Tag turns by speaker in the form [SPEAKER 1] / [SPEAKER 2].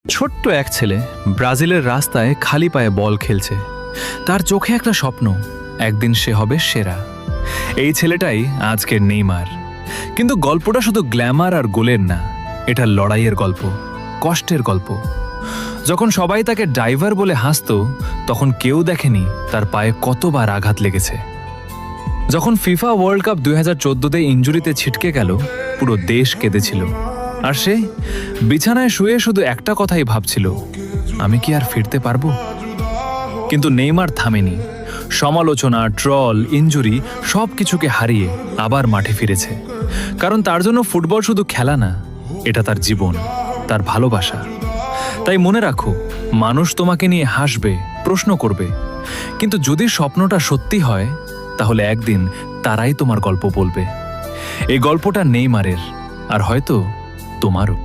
[SPEAKER 1] ছোট্ট এক ছেলে ব্রাজিলের রাস্তায় খালি পায়ে বল খেলছে। তার চোখে একটা স্বপ্ন, একদিন সে হবে সেরা। এই ছেলেটাই আজকের নেইমার। কিন্তু গল্পটা শুধু গ্ল্যামার আর গোলের না, এটা লড়াইয়ের গল্প, কষ্টের গল্প। যখন সবাই তাকে ড্রাইভার বলে হাসতো, তখন কেউ দেখেনি তার পায়ে কতবার আঘাত লেগেছে। যখন ফিফা ওয়ার্ল্ড কাপ 2014-তে ইনজুরিতে ছিটকে গেল, পুরো দেশ কেঁদেছিল। আর সে বিছানায় শুয়ে শুধু একটা কথাই ভাবছিল, আমি কি আর ফিরতে পারবো? কিন্তু নেইমার থামেনি। সমালোচনা, ট্রল, ইনজুরি সব কিছুকে হারিয়ে আবার মাঠে ফিরেছে। কারণ তার জন্য ফুটবল শুধু খেলা না, এটা তার জীবন, তার ভালোবাসা। তাই মনে রাখো, মানুষ তোমাকে নিয়ে হাসবে, প্রশ্ন করবে, কিন্তু যদি স্বপ্নটা সত্যি হয়, তাহলে একদিন তারাই তোমার গল্প বলবে। এই গল্পটা নেইমারের, আর হয়তো তোমারও।